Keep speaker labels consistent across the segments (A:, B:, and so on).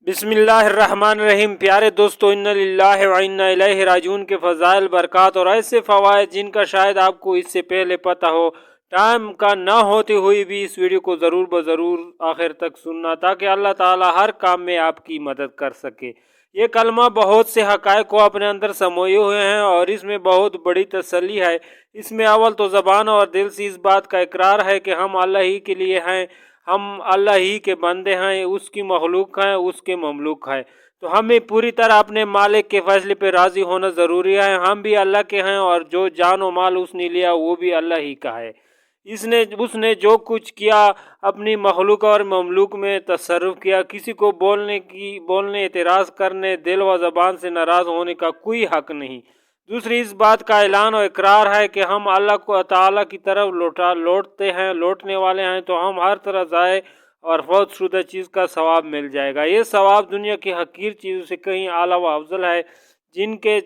A: बिस्मिल्लाहिर्रहमानिर्रहीम। प्यारे दोस्तों, इन्ना लिल्लाहि व इन्ना इलैहि राजिऊन के फ़ज़ाइल, बरक़ात और ऐसे फ़वाइद जिनका शायद आपको इससे पहले पता हो, टाइम का ना होते हुए भी इस वीडियो को ज़रूर ज़रूर आखिर तक सुनना, ताकि अल्लाह ताला हर काम में आपकी मदद कर सके। ये कलमा बहुत से हक़ाइक़ को अपने अंदर समोए हुए हैं और इसमें बहुत बड़ी तसल्ली है। इसमें अव्वल तो ज़बान और दिल से इस बात का इकरार है कि हम अल्लाह ही के लिए हैं, हम अल्लाह ही के बंदे हैं, उसकी मखलूक हैं, उसके ममलूक हैं। तो हमें पूरी तरह अपने मालिक के फैसले पे राज़ी होना ज़रूरी है। हम भी अल्लाह के हैं और जो जान व माल उसने लिया वो भी अल्लाह ही का है। उसने जो कुछ किया अपनी मखलूक और ममलूक में तसर्रुफ़ किया। किसी को बोलने एतराज़ करने, दिल व ज़बान से नाराज़ होने का कोई हक़ नहीं। दूसरी, इस बात का ऐलान और इकरार है कि हम अल्लाह को ताला की तरफ लौटने वाले हैं, तो हम हर तरह ज़ाय और फौत शुदा चीज़ का सवाब मिल जाएगा। ये सवाब दुनिया की हकीर चीज़ों से कहीं आला व अफजल है, जिनके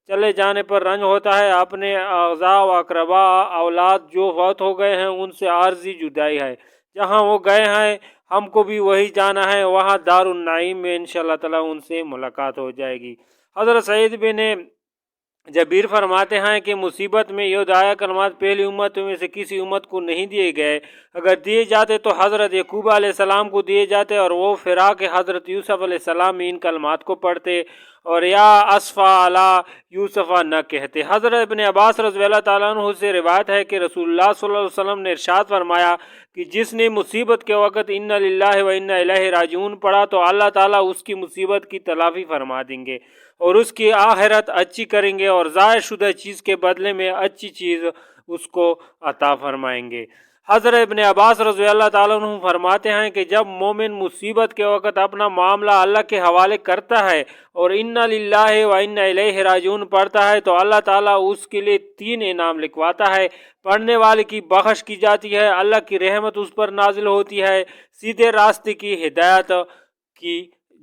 A: चले जाने पर रंज होता है। अपने अग़ज़ा व अक़रबा औलाद जो फौत हो गए हैं उनसे आर्जी जुदाई है। जहाँ वो गए हैं हमको भी वही जाना है, वहाँ दारुन नईम में इंशाअल्लाह ताला उनसे मुलाकात हो जाएगी। हज़रत सईद बिन जबीर फरमाते हैं कि मुसीबत में ये दुआया कलमात पहली उम्मत में से किसी उम्मत को नहीं दिए गए। अगर दिए जाते तो हज़रत यकूब अलैहिस्सलाम को दिए जाते और वो फ़िराक़ हज़रत यूसुफ़ अलैहिस्सलाम में इन कलमात को पढ़ते और या असफ़ा अला यूसुफ़ा न कहते। हज़रत इब्न अब्बास रज़ियल्लाहु ताला अन्हु से रिवायत है कि रसूलुल्लाह सल्लल्लाहु अलैहि वसल्लम ने इरशाद फरमाया कि जिसने मुसीबत के वक़्त इन्ना लिल्लाहि व इन्ना इलैहि राजिऊन पढ़ा तो अल्लाह ताला उसकी मुसीबत की तलाफ़ी फरमा देंगे और उसकी आखिरत अच्छी करेंगे और ज़ाय शुदा चीज़ के बदले में अच्छी चीज़ उसको अता फरमाएंगे। हज़रत इब्न अब्बास रज़ियल्लाहु ताला अन्हु फरमाते हैं कि जब मोमिन मुसीबत के वक़्त अपना मामला अल्लाह के हवाले करता है और इन्ना लिल्लाहि व इन्ना इलैहि राजिऊन पढ़ता है तो अल्लाह ताला उसके लिए 3 इनाम लिखवाता है। पढ़ने वाले की बख्श की जाती है, अल्लाह की रहमत उस पर नाजिल होती है, सीधे रास्ते की हिदायत की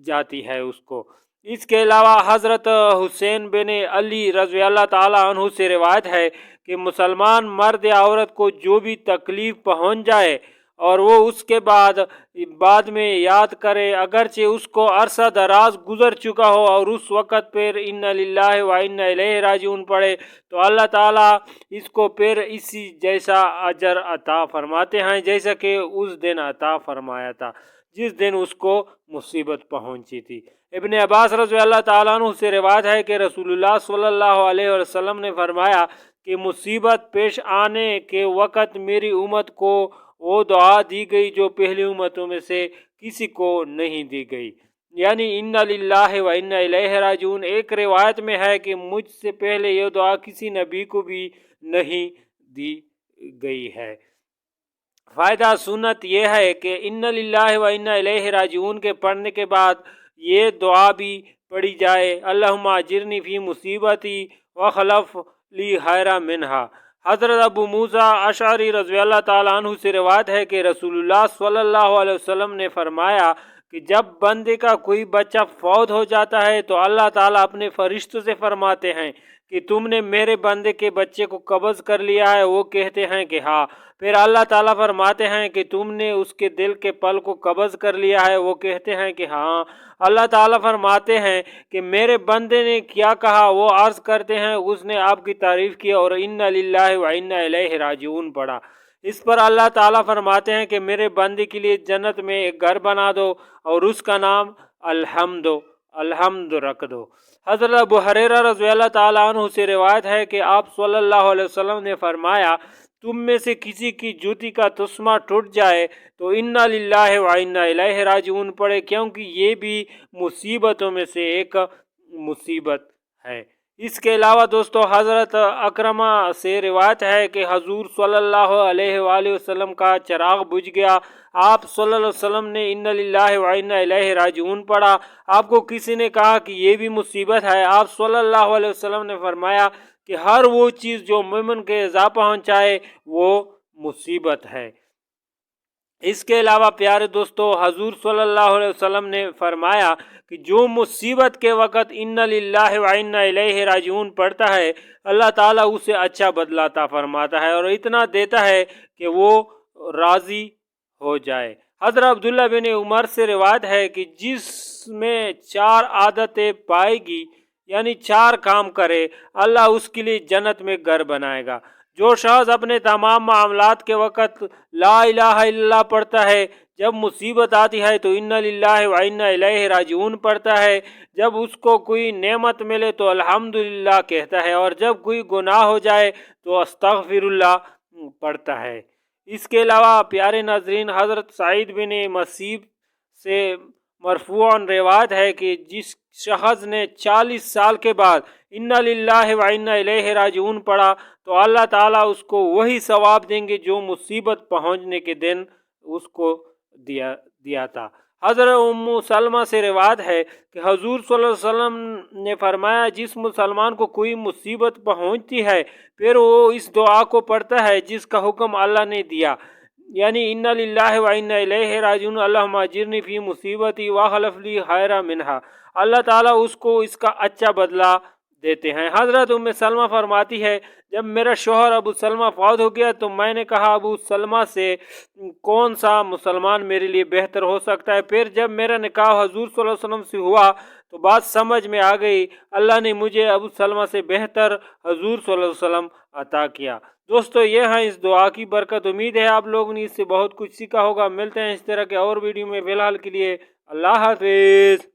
A: जाती है उसको। इसके अलावा हज़रत हुसैन बिन अली रज़ियल्लाहु ताला अन्हु से रिवायत है कि मुसलमान मर्द या औरत को जो भी तकलीफ़ पहुँच जाए और वो उसके बाद में याद करे, अगरचे उसको अरसा दराज गुज़र चुका हो और उस वक़्त फिर इन्ना लिल्लाहि व इन्ना इलैहि राजिऊन पढ़े तो अल्लाह ताला इसको फिर इसी जैसा अजर अता फरमाते हैं जैसा कि उस दिन अता फरमाया था जिस दिन उसको मुसीबत पहुंची थी। इब्न अब्बास रज़ियल्लाहु ताला अन्हु से रिवायत है कि रसूलुल्लाह सल्लल्लाहु अलैहि वसल्लम ने फरमाया कि मुसीबत पेश आने के वक़्त मेरी उम्मत को वो दुआ दी गई जो पहली उम्मतों में से किसी को नहीं दी गई, यानी इन्ना लिल्लाहि व इन्ना इलैहि राजिऊन। एक रिवायत में है कि मुझसे पहले ये दुआ किसी नबी को भी नहीं दी गई है। फ़ायदा सुन्नत यह है कि इन्ना लिल्लाहि व इन्ना इलैहि राजिऊन के पढ़ने के बाद ये दुआ भी पढ़ी जाए, अल्लाहुम्मा अजिरनी फ़ी मुसीबती व खलफ़ ली खैरा मिन्हा। हज़रत अबू मूसा अशअरी रज़ियल्लाहु ताला अन्हु से रिवायत है कि रसूलुल्लाह सल्लल्लाहु अलैहि वसल्लम ने फरमाया कि जब बंदे का कोई बच्चा फौत हो जाता है तो अल्लाह ताला अपने फरिश्तों से फरमाते हैं कि तुमने मेरे बंदे के बच्चे को कब्ज़ कर लिया है। वो कहते हैं कि हाँ। फिर अल्लाह ताला फरमाते हैं कि तुमने उसके दिल के पल को कब्ज़ कर लिया है। वो कहते हैं कि हाँ। अल्लाह ताला फरमाते हैं कि मेरे बंदे ने क्या कहा। वो अर्ज़ करते हैं उसने आपकी तारीफ़ की और इन्ना लिल्लाहि व इन्ना इलैहि राजिऊन पढ़ा। इस पर अल्लाह ताला फरमाते हैं कि मेरे बंदे के लिए जन्नत में एक घर बना दो और उसका नाम अल्हम्द रख दो। हज़रत अबू हुरैरा रज़ियल्लाहु ताला अन्हु से रिवायत है कि आप सल्लल्लाहु अलैहि वसल्लम ने फरमाया तुम में से किसी की जूती का तस्मा टूट जाए तो इन्ना लिल्लाहि व इन्ना इलैहि राजिऊन पढ़े, क्योंकि ये भी मुसीबतों में से एक मुसीबत है। इसके अलावा दोस्तों हज़रत अकरमा से रिवायत है कि हजूर सल्लल्लाहु अलैहि वसल्लम का चिराग बुझ गया। आप सल्लल्लाहु अलैहि वसल्लम ने इन्ना लिल्लाहि व इन्ना इलैहि राजिऊन पढ़ा। आपको किसी ने कहा कि ये भी मुसीबत है। आप सल्लल्लाहु अलैहि वसल्लम ने फरमाया कि हर वो चीज़ जो मोमिन के इज़ा पहुँचाए वो मुसीबत है। इसके अलावा प्यारे दोस्तों हजूर सल्लल्लाहु अलैहि वसल्लम ने फरमाया कि जो मुसीबत के वक़्त इन्ना लिल्लाहि व इन्ना इलैहि राजिऊन पढ़ता है अल्लाह ताला उसे अच्छा बदला अता फरमाता है और इतना देता है कि वो राज़ी हो जाए। हज़रत अब्दुल्ला बिन उमर से रिवायत है कि जिस उसमें 4 आदतें पाएगी, यानी 4 काम करे, अल्लाह उसके लिए जन्नत में घर बनाएगा। जो शख्स अपने तमाम मामलात के वक़्त ला इलाहा इल्लल्लाह पढ़ता है, जब मुसीबत आती है तो इन्ना लिल्लाहि व इन्ना इलैहि राजिऊन पढ़ता है, जब उसको कोई नेमत मिले तो अल्हम्दुलिल्लाह कहता है, और जब कोई गुनाह हो जाए तो अस्तगफिरुल्लाह पढ़ता है। इसके अलावा प्यारे नाज़रीन, हज़रत सईद बिन मसीब से मरफूअन रिवायत है कि जिस शख्स ने 40 साल के बाद इन्ना लिल्लाहि व इन्ना इलैहि राजिऊन पढ़ा तो अल्लाह ताला उसको वही सवाब देंगे जो मुसीबत पहुंचने के दिन उसको दिया था। हज़रत उम्मु सलमा से रिवायत है कि हुज़ूर सल्लल्लाहु अलैहि वसल्लम ने फरमाया, जिस मुसलमान को कोई मुसीबत पहुंचती है फिर वो इस दुआ को पढ़ता है जिसका हुक्म अल्लाह ने दिया, यानी इन्ना लिल्लाहि व इन्ना इलैहि राजिऊन अल्लाहुम्मा अजिरनी फी मुसीबती व खलफ ली खैरा मिनहा, अल्लाह ताला उसको इसका अच्छा बदला देते हैं। हज़रत उम्मे सलमा फरमाती है, जब मेरा शोहर अबू सलमा फौत हो गया तो मैंने कहा अबू सलमा से कौन सा मुसलमान मेरे लिए बेहतर हो सकता है। फिर जब मेरा निकाह हुज़ूर सल्लल्लाहु अलैहि वसल्लम से हुआ तो बात समझ में आ गई, अल्लाह ने मुझे अबू सलमा से बेहतर हुज़ूर सल्लल्लाहु अलैहि वसल्लम अता किया। दोस्तों, ये है इस दुआ की बरकत। उम्मीद है आप लोगों ने इससे बहुत कुछ सीखा होगा। मिलते हैं इस तरह के और वीडियो में। फ़िलहाल के लिए अल्लाह हाफ़िज़।